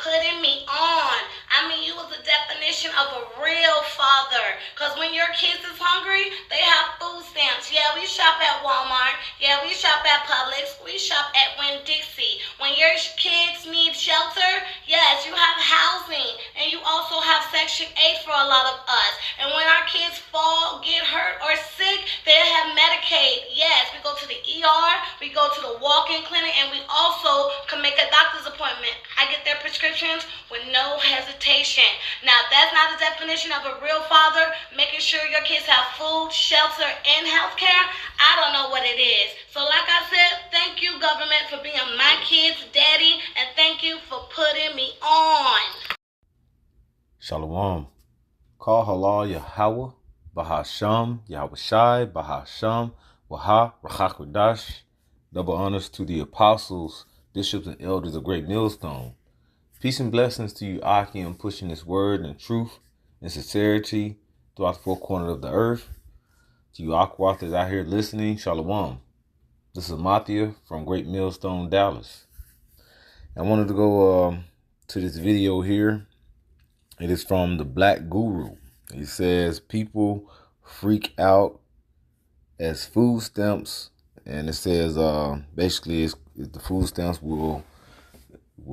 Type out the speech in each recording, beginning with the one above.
putting me on. I mean, you was the definition of a real father. Because when your kids is hungry, they have food stamps. Yeah, we shop at Walmart. Yeah, we shop at Publix. We shop at Winn-Dixie. When your kids need shelter, yes, you have housing. And you also have Section 8 for a lot of us. And when our kids fall, get hurt, or sick, they have Medicaid. Yes, we go to the ER, we go to the walk-in clinic, and we also can make a doctor's appointment. I get their prescriptions with no hesitation. Now, that's not the definition of a real father, making sure your kids have food, shelter, and health care. I don't know what it is. So like I said, thank you, government, for being my kid's daddy, and thank you for putting me on. Shalom. Call halal Yahweh, Bahasham, Yahweh Shai, Bahasham, Waha, Rachakwadash. Double honors to the apostles, bishops, and elders of Great Millstone. Peace and blessings to you, Aki, and pushing this word and truth and sincerity throughout the four corners of the earth. To you, Aquathers out here listening, Shalom. This is Mathia from Great Millstone, Dallas. I wanted to go to this video here. It is from the Black Guru. He says people freak out as food stamps, and it says basically the food stamps will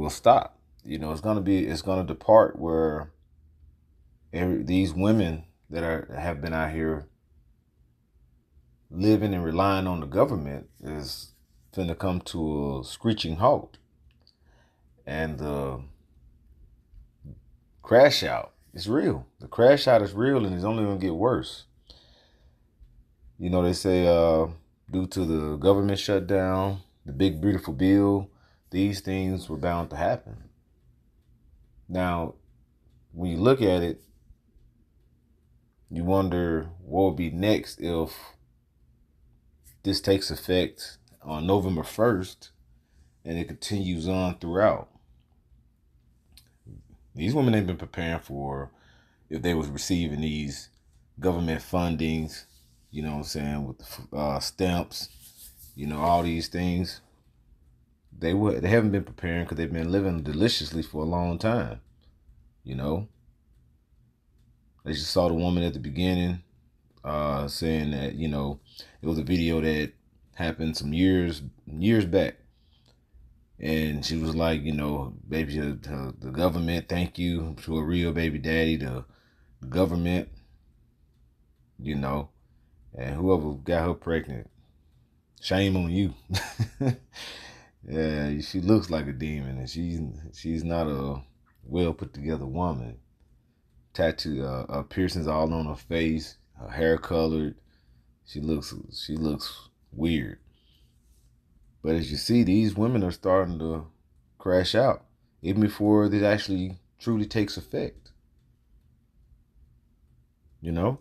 stop. You know, it's gonna depart where these women that have been out here living and relying on the government is finna come to a screeching halt, and the crash out is real. The crash out is real, and it's only gonna get worse. You know, they say due to the government shutdown, the big beautiful bill, these things were bound to happen. Now, when you look at it, you wonder what will be next if this takes effect on November 1st and it continues on throughout. These women ain't been preparing for if they was receiving these government fundings, you know what I'm saying, with the stamps, you know, all these things. They haven't been preparing because they've been living deliciously for a long time, you know. They just saw the woman at the beginning saying that, you know, it was a video that happened some years back. And she was like, you know, baby, the government, thank you to a real baby daddy, the government, you know, and whoever got her pregnant, shame on you. Yeah, she looks like a demon, and she's not a well put together woman. Tattoo, piercings all on her face, her hair colored. She looks weird. But as you see, these women are starting to crash out, even before this actually truly takes effect. You know?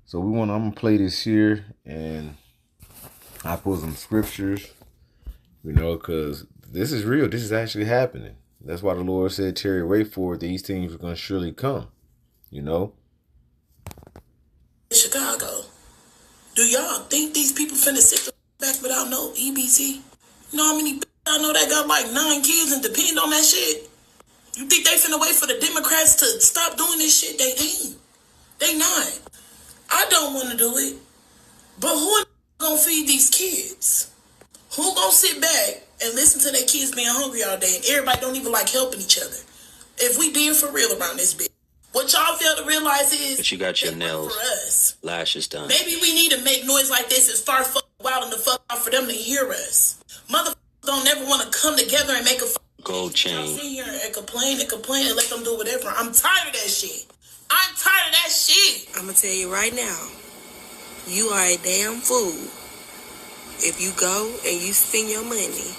So I'm gonna play this here, and I put some scriptures, you know, because this is real. This is actually happening. That's why the Lord said, "Tarry, wait for it. These things are gonna surely come." You know? Chicago. Do y'all think these people finna sit back without no EBT? You know how many I know that got like 9 kids and depend on that shit? You think they finna wait for the Democrats to stop doing this shit? They ain't. They not. I don't want to do it. But who gonna feed these kids? Who gonna sit back and listen to their kids being hungry all day and everybody don't even like helping each other? If we being for real around this bitch. What y'all fail to realize is, but you got your nails, for us. Lashes done. Maybe we need to make noise like this and start fucking wilding the fuck out for them to hear us. Motherfuckers don't never want to come together and make a gold chain. Sit here and complain and let them do whatever. I'm tired of that shit. I'm tired of that shit. I'm gonna tell you right now, you are a damn fool if you go and you spend your money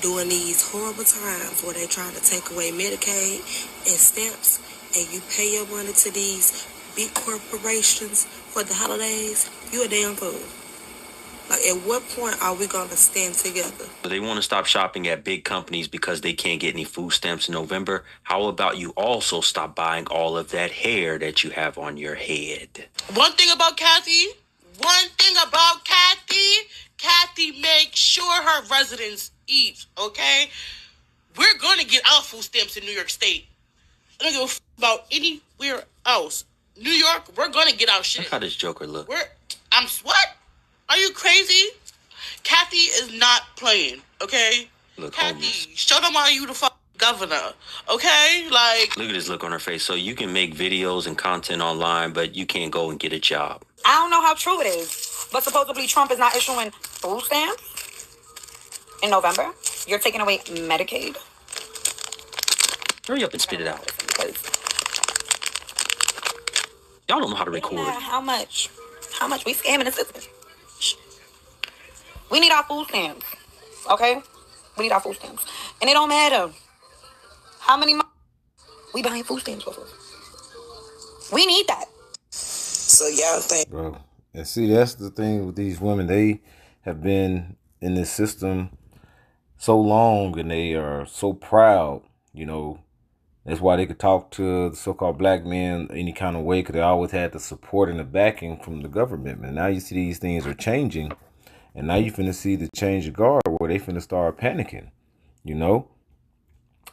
during these horrible times where they try to take away Medicaid and stamps, and you pay your money to these big corporations for the holidays. You a damn fool. Like, at what point are we going to stand together? They want to stop shopping at big companies because they can't get any food stamps in November. How about you also stop buying all of that hair that you have on your head? One thing about Kathy makes sure her residents eat, okay? We're going to get our food stamps in New York State. I don't give a about anywhere else. New York, we're going to get our shit. Look how this Joker look. What? Are you crazy? Kathy is not playing, okay? Look, Kathy, homeless. show them why you the governor, okay? Like, Look at this look on her face. So you can make videos and content online, but you can't go and get a job. I don't know how true it is, but supposedly Trump is not issuing food stamps in November. You're taking away Medicaid. Hurry up and spit it out. Y'all don't know how to record. How much we scamming the system? We need our food stamps, okay? We need our food stamps, and it don't matter how many we buying food stamps for. We need that. so y'all think, Bro. And see, that's the thing with these women. They have been in this system so long, and they are so proud, you know. That's why they could talk to the so-called black men any kind of way, because they always had the support and the backing from the government. And now you see these things are changing, and now you finna see the change of guard where they finna start panicking, you know.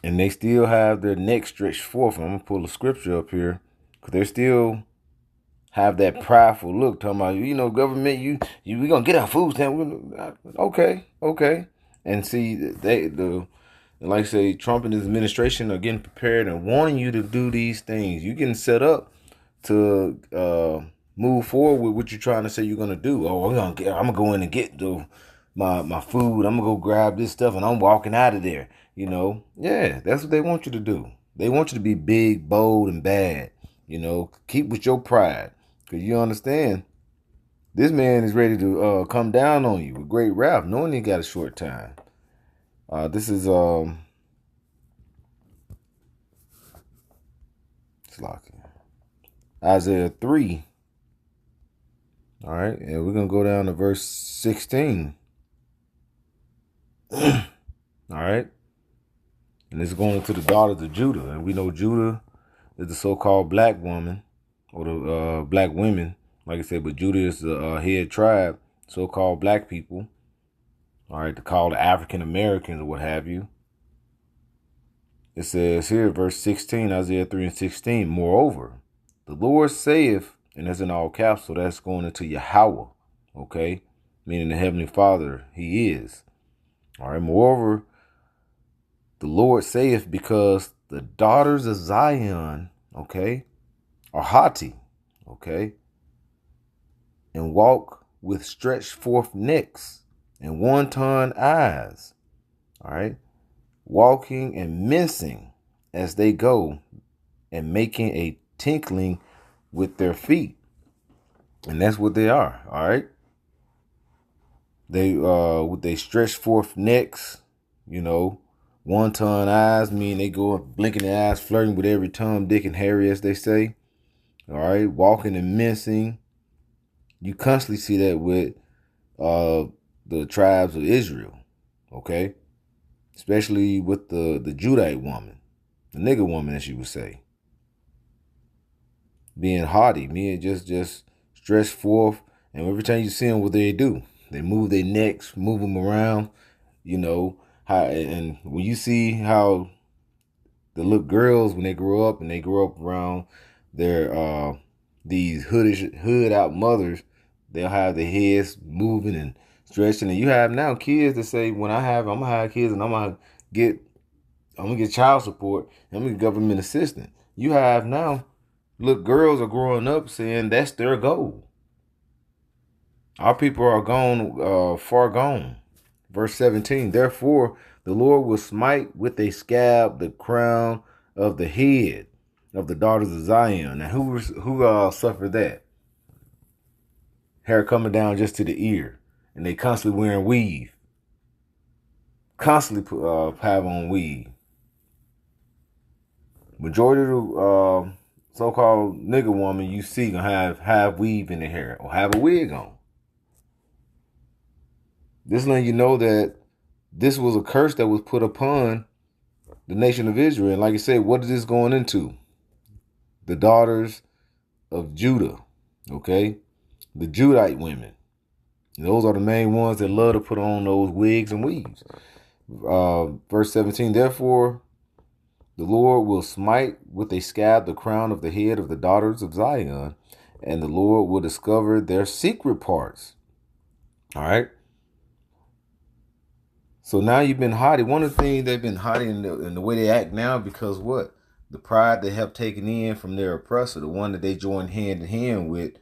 And they still have their neck stretched forth. And I'm gonna pull a scripture up here, because they still have that prideful look, talking about, you know, government, we gonna get our food stamp. Okay. And see, like I say, Trump and his administration are getting prepared and wanting you to do these things. You getting set up to move forward with what you're trying to say you're gonna do. Oh, I'm gonna go in and get my food. I'm gonna go grab this stuff and I'm walking out of there. You know, yeah, that's what they want you to do. They want you to be big, bold, and bad. You know, keep with your pride, because you understand this man is ready to come down on you with great wrath, knowing he got a short time. This is Isaiah 3. All right, and we're gonna go down to verse 16. All right, and it's going to the daughters of Judah, and we know Judah is the so-called black woman, or the black women, like I said. But Judah is the head tribe, so-called black people. All right, to call the African Americans or what have you. It says here, verse 16, Isaiah 3 and 16, moreover, the Lord saith, and that's in all caps, so that's going into Yahweh, okay? Meaning the Heavenly Father, He is. All right, moreover, the Lord saith, because the daughters of Zion, okay, are haughty, okay, and walk with stretched forth necks and wanton eyes, all right, walking and mincing as they go, and making a tinkling with their feet. And that's what they are, all right. They with they stretched forth necks, you know, wanton eyes, mean they go blinking their eyes, flirting with every Tom, Dick, and Harry, as they say. All right, walking and mincing. You constantly see that with the tribes of Israel, okay? Especially with the Judite woman, the nigger woman, as you would say. Being haughty, meaning just stretched forth, and every time you see them, what they do, they move their necks, move them around, you know. And when you see how the little girls, when they grow up, and they grow up around their these hood out mothers, they'll have their heads moving and stretching. And you have now kids that say, I'm gonna have kids and I'm gonna get child support, and I'm gonna get government assistance. You have now little girls are growing up saying that's their goal. Our people are gone, far gone. Verse 17, therefore the Lord will smite with a scab the crown of the head of the daughters of Zion. Now who suffered that? Hair coming down just to the ear, and they constantly wearing weave. Constantly have on weave. Majority of the so-called nigger woman you see gonna have weave in their hair or have a wig on. This letting you know that this was a curse that was put upon the nation of Israel. And like I said, what is this going into? The daughters of Judah, okay? The Judite women. And those are the main ones that love to put on those wigs and weaves. Verse 17, therefore the Lord will smite with a scab the crown of the head of the daughters of Zion, and the Lord will discover their secret parts. All right. So now you've been haughty. One of the things they've been haughty in the way they act now, because what? The pride they have taken in from their oppressor, the one that they joined hand in hand with,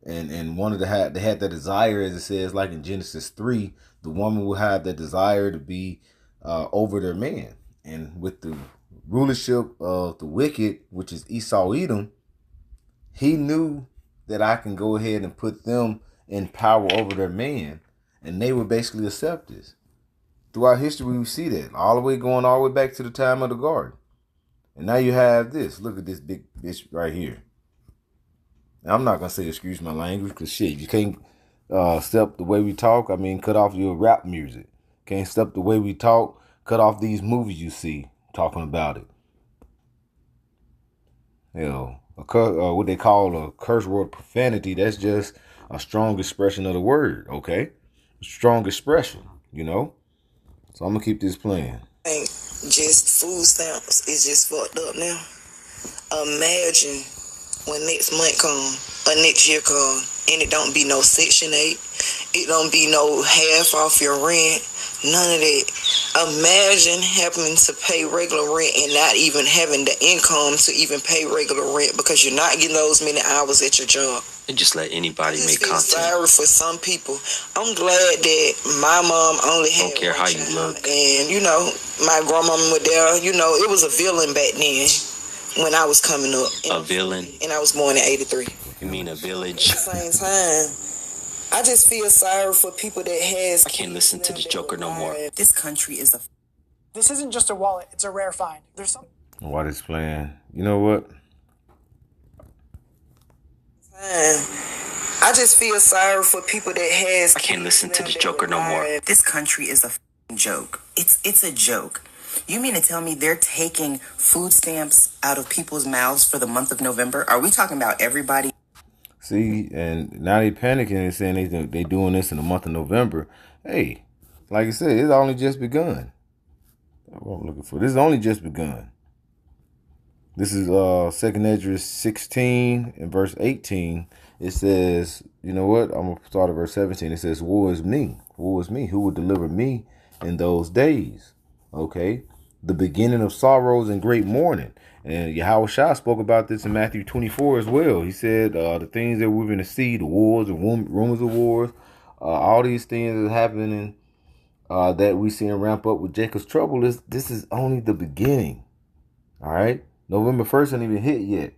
and one of they had that desire, as it says, like in Genesis 3, the woman will have that desire to be over their man. And with the rulership of the wicked, which is Esau Edom, he knew that I can go ahead and put them in power over their man, and they would basically accept this. Throughout history, we see that all the way back to the time of the garden. And now you have this. Look at this big bitch right here. Now, I'm not going to say excuse my language, because shit, you can't step the way we talk. I mean, cut off your rap music. Can't step the way we talk. Cut off these movies you see talking about it. You know, what they call a curse word, profanity, that's just a strong expression of the word, okay? Strong expression, you know? So I'm going to keep this playing. Ain't just food stamps. It's just fucked up now. Imagine when next month come or next year come and it don't be no Section 8. It don't be no half off your rent. None of that. Imagine having to pay regular rent and not even having the income to even pay regular rent because you're not getting those many hours at your job. And just let anybody make feel content. Sorry for some people. I'm glad that my mom only had Don't care one how you child. look. And, you know, my grandmama was there. You know, it was a villain back then when I was coming up. A villain? And I was born in 83. You mean a village? At the same time, I just feel sorry for people that has... I can't listen to this joker no more. This country is a... This isn't just a wallet. It's a rare find. There's some... Why this playing? You know what? I just feel sorry for people that has... I can't listen to this joker no more. This country is a joke. It's a joke. You mean to tell me they're taking food stamps out of people's mouths for the month of November? Are we talking about everybody? See, and now they panicking and saying they doing this in the month of November. Hey, like I said, it's only just begun. That's what I'm looking for. This is only just begun. This is 2nd Esdras 16 and verse 18. It says, you know what? I'm going to start at verse 17. It says, woe is me. Woe is me. Who will deliver me in those days? Okay. The beginning of sorrows and great mourning. And Yahushua spoke about this in Matthew 24 as well. He said the things that we're going to see, the wars and rumors of wars, all these things that are happening that we see and ramp up with Jacob's trouble, this is only the beginning. All right? November 1st ain't even hit yet.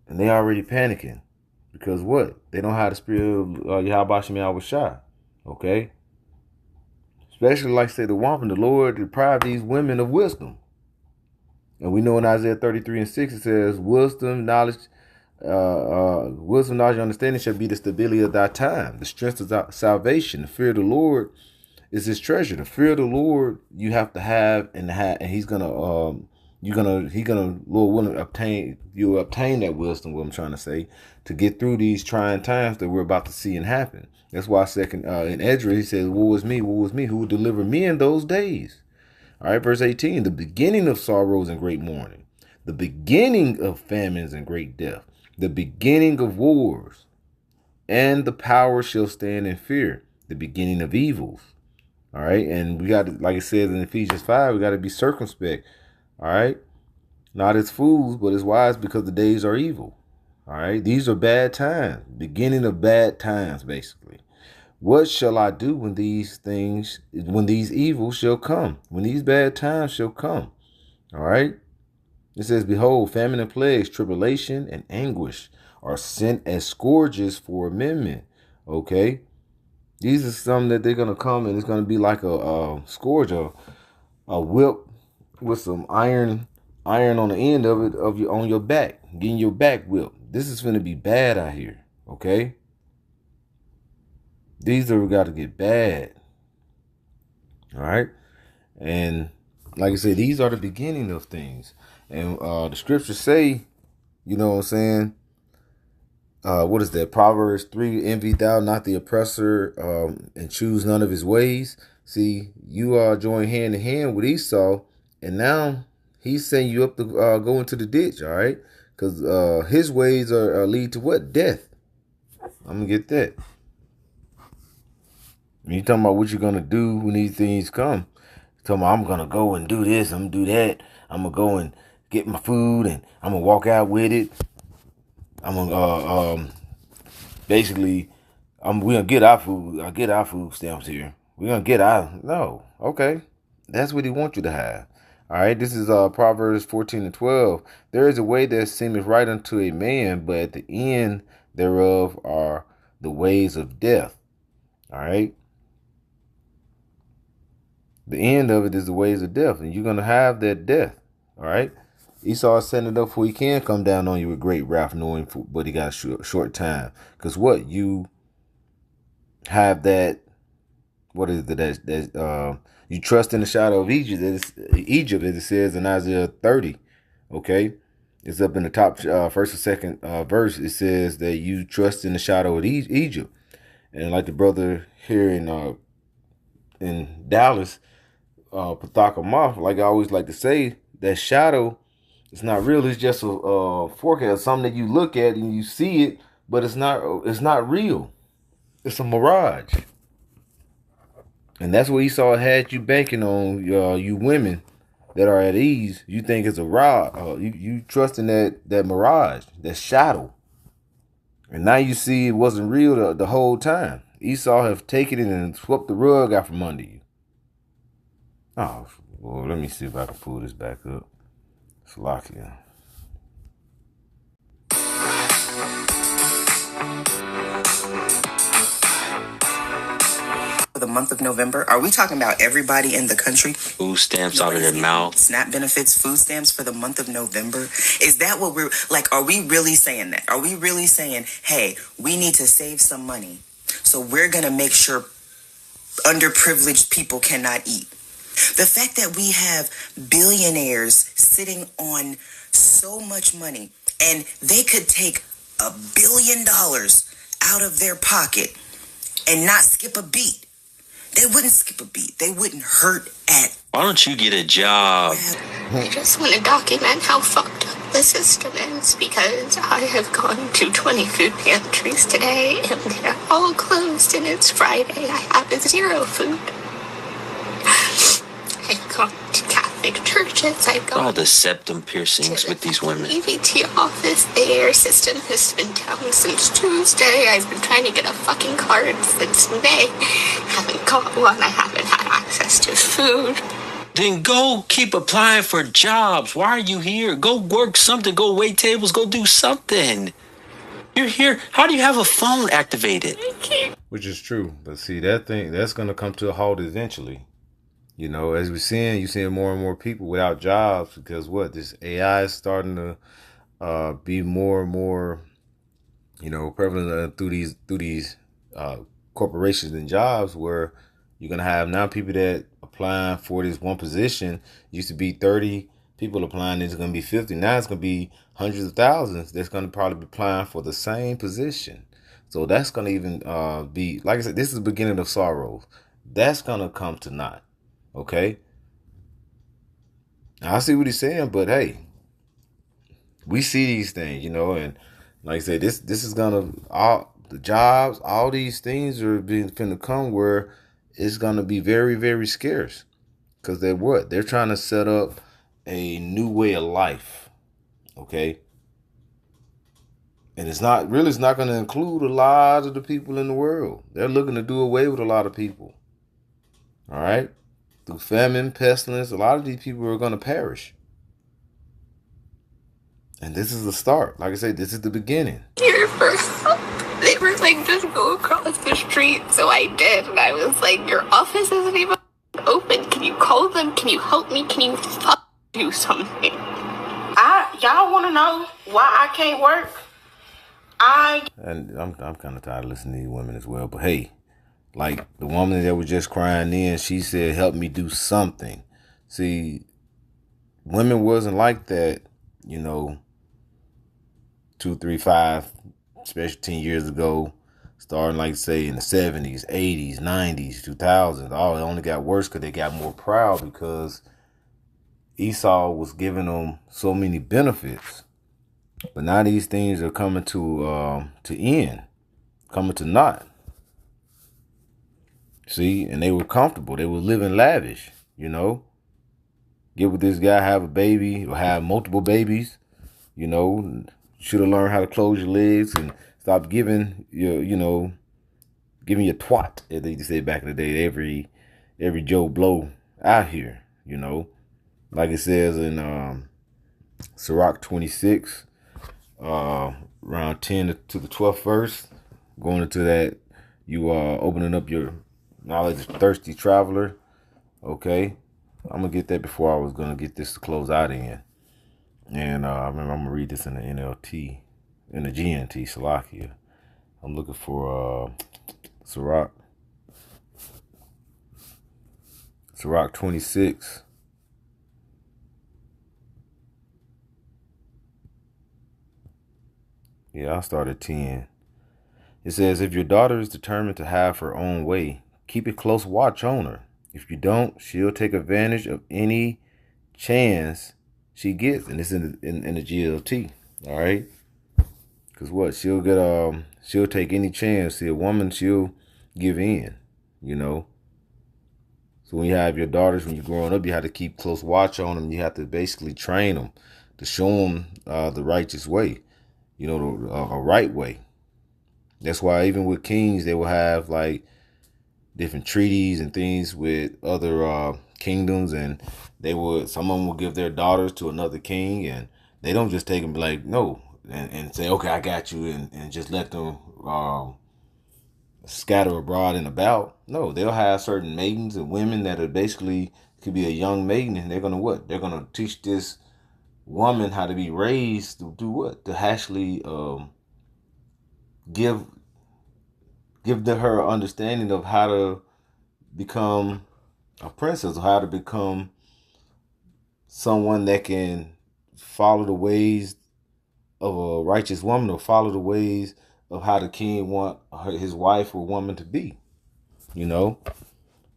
And they already panicking. Because what? They don't have the spirit of Yahushua. Okay? Especially like say the woman, the Lord deprived these women of wisdom. And we know in Isaiah 33 and 6 it says, wisdom, knowledge, and understanding shall be the stability of thy time, the strength of thy salvation. The fear of the Lord is his treasure. The fear of the Lord you have to have, and he's gonna Lord willing obtain that wisdom, what I'm trying to say, to get through these trying times that we're about to see and happen. That's why in Esdras he says, woe is me, who will deliver me in those days. All right, verse 18, the beginning of sorrows and great mourning, the beginning of famines and great death, the beginning of wars, and the power shall stand in fear, the beginning of evils. All right, and we got to, like it says in Ephesians 5, we got to be circumspect. All right, not as fools, but as wise, because the days are evil. All right, these are bad times, beginning of bad times, basically. What shall I do when these evils shall come, when these bad times shall come? All right. It says, behold, famine and plagues, tribulation and anguish are sent as scourges for amendment. Okay. These are some that they're going to come, and it's going to be like a scourge, a whip with some iron on the end of it, on your back, getting your back whipped. This is going to be bad out here. Okay. These are got to get bad. All right. And like I said, these are the beginning of things. And the scriptures say, you know what I'm saying? What is that? Proverbs 3, envy thou not the oppressor, and choose none of his ways. See, you joined hand in hand with Esau, and now he's setting you up to go into the ditch, all right? Because his ways are lead to what? Death. I'm going to get that. When you talking about what you're going to do when these things come, you're talking about I'm going to go and do this, I'm going to do that, I'm going to go and get my food, and I'm going to walk out with it. I'm going to, basically, we're going to get our food. I get our food stamps here. We're going to get our, no, okay. That's what he wants you to have. All right, this is Proverbs 14:12. There is a way that seemeth right unto a man, but at the end thereof are the ways of death. All right. The end of it is the ways of death, and you're going to have that death. All right. Esau is setting it up for he can come down on you with great wrath, knowing but he got a short time. Because what? You have that, what is it that you trust in the shadow of Egypt, as it says in Isaiah 30. Okay. It's up in the top first or second verse. It says that you trust in the shadow of Egypt. And like the brother here in Dallas, Pathaka, like I always like to say, that shadow, it's not real. It's just a forecast, something that you look at and you see it, but it's not real. It's a mirage. And that's what Esau had you banking on, you women that are at ease. You think it's a rod. You trust in that mirage, that shadow. And now you see it wasn't real the whole time. Esau have taken it and swept the rug out from under you. Oh, well, let me see if I can pull this back up. Slovakia. For the month of November, are we talking about everybody in the country? Food stamps out of their mouth. SNAP benefits, food stamps for the month of November. Is that what we're like? Are we really saying that? Are we really saying, hey, we need to save some money, so we're going to make sure underprivileged people cannot eat? The fact that we have billionaires sitting on so much money and they could take $1 billion out of their pocket and not skip a beat. They wouldn't skip a beat. They wouldn't hurt at. Why don't you get a job? I just want to document how fucked up the system is, because I have gone to 20 food pantries today and they're all closed and it's Friday. I have 0 food. I've gone to Catholic churches. I've gone All the septum piercings with these women. EBT office. Their system has been down since Tuesday. I've been trying to get a fucking card since May. Haven't got one. I haven't had access to food. Then go keep applying for jobs. Why are you here? Go work something. Go wait tables. Go do something. You're here. How do you have a phone activated? Which is true. But see, that's going to come to a halt eventually. You know, as you're seeing more and more people without jobs because what? This AI is starting to be more and more, prevalent through these corporations and jobs, where you're going to have now people that applying for this one position. Used to be 30 people applying. It's going to be 50. Now it's going to be hundreds of thousands that's going to probably be applying for the same position. So that's going to even be, like I said, this is the beginning of sorrows. That's going to come to naught. Okay. Now, I see what he's saying, but hey, we see these things, and like I said, this is gonna, all the jobs, all these things are finna come where it's gonna be very, very scarce. Because they're trying to set up a new way of life. Okay. And it's not gonna include a lot of the people in the world. They're looking to do away with a lot of people. All right. Through famine, pestilence, a lot of these people are going to perish. And this is the start. Like I said, this is the beginning. Here for help. They were like, just go across the street. So I did. And I was like, your office isn't even open. Can you call them? Can you help me? Can you do something? Y'all want to know why I can't work? And I'm kind of tired of listening to these women as well. But hey, like the woman that was just crying in, she said, help me do something. See, women wasn't like that, 2, 3, 5, especially 10 years ago. starting like say in the 70s, 80s, 90s, 2000s. Oh, it only got worse because they got more proud because Esau was giving them so many benefits. But now these things are coming to end, coming to naught. See, and they were comfortable. They were living lavish, you know. Get with this guy, have a baby, or have multiple babies, you know. Should have learned how to close your legs and stop giving your, giving your twat, as they used to say back in the day, every Joe Blow out here, you know. Like it says in Sirach 26, around 10 to the 12th verse, going into that, you opening up your knowledge, thirsty traveler. Okay, I'm gonna get that before I was gonna get this to close out in, and I remember I'm gonna read this in the NLT, in the GNT, Salakia. I'm looking for Sirach 26. Yeah, I'll start at 10. It says, if your daughter is determined to have her own way, keep a close watch on her. If you don't, she'll take advantage of any chance she gets. And it's in the GLT. All right? Because what? She'll take any chance. See, a woman, she'll give in, you know. So when you have your daughters, when you're growing up, you have to keep close watch on them. You have to basically train them to show them the righteous way, you know, a right way. That's why even with kings, they will have like different treaties and things with other kingdoms, and some of them will give their daughters to another king, and they don't just take them like no and say, okay, I got you, and just let them scatter abroad and about. No, they'll have certain maidens and women that are basically could be a young maiden, and they're gonna what? They're gonna teach this woman how to be raised to do what? To actually give her understanding of how to become a princess, or how to become someone that can follow the ways of a righteous woman, or follow the ways of how the king want his wife or woman to be. You know,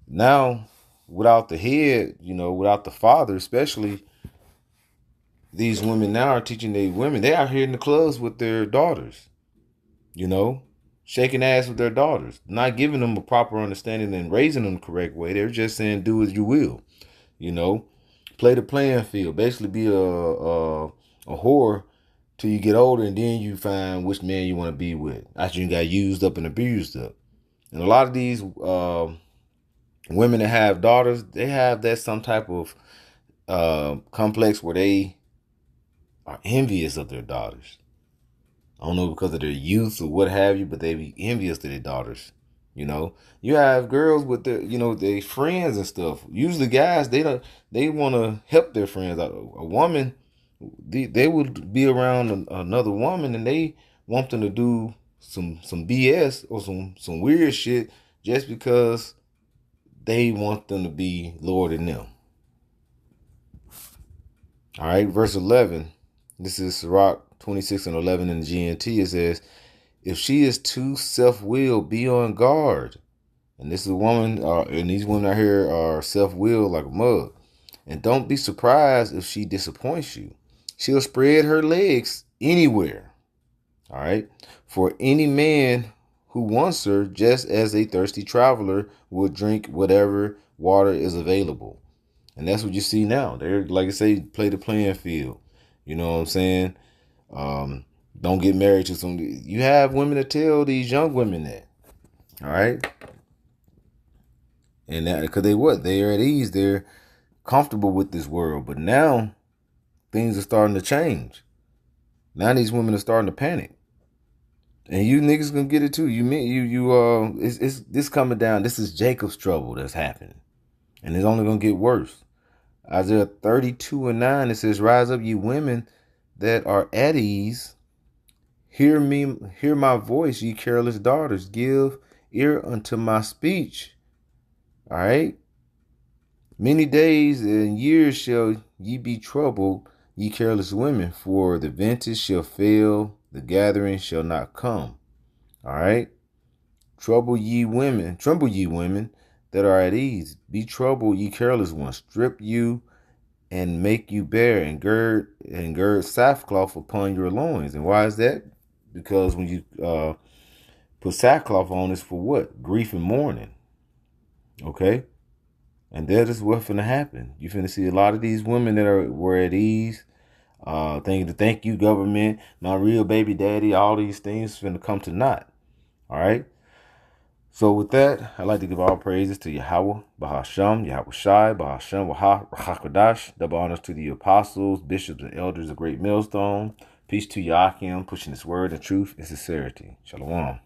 now without the head, you know, without the father, especially, these women now are teaching their women. They out here in the clubs with their daughters, you know, shaking ass with their daughters, not giving them a proper understanding and raising them the correct way. They're just saying, do as you will, you know, play the playing field, basically be a whore till you get older, and then you find which man you want to be with after you got used up and abused up. And a lot of these women that have daughters, they have that some type of complex where they are envious of their daughters. I don't know, because of their youth or what have you, but they be envious of their daughters. You know, you have girls with their, you know, their friends and stuff. Usually, guys, they want to help their friends. A woman, they would be around another woman, and they want them to do some BS or some weird shit just because they want them to be lower than them. All right, verse 11. This is Sirach 26 and 11 in the GNT. It says, if she is too self-willed, be on guard. And this is a woman, and these women out here are self-willed like a mug. And don't be surprised if she disappoints you. She'll spread her legs anywhere. All right. For any man who wants her, just as a thirsty traveler will drink whatever water is available. And that's what you see now. They're, like I say, play the playing field. You know what I'm saying? Don't get married to some. You have women that tell these young women that. All right. And that because they're at ease. They're comfortable with this world. But now things are starting to change. Now these women are starting to panic. And you niggas gonna get it too. It's this coming down. This is Jacob's trouble that's happening. And it's only gonna get worse. Isaiah 32 and 9, it says, rise up, ye women that are at ease. Hear my voice, ye careless daughters. Give ear unto my speech. All right. Many days and years shall ye be troubled, ye careless women, for the vintage shall fail, the gathering shall not come. All right. Tremble ye women that are at ease. Be troubled, ye careless ones. Strip you and make you bare, and gird sackcloth upon your loins. And why is that? Because when you put sackcloth on, it's for what? Grief and mourning. Okay? And that is what's finna happen. You finna see a lot of these women that were at ease, thinking to thank you, government, my real baby daddy, all these things finna come to naught. All right? So with that, I'd like to give all praises to Yahweh, Bahasham, Yahweh Shai, Bahasham, Waha, Rachakodash. Double honors to the apostles, bishops, and elders of Great Millstone. Peace to Yakim, pushing his word and truth and sincerity. Shalom.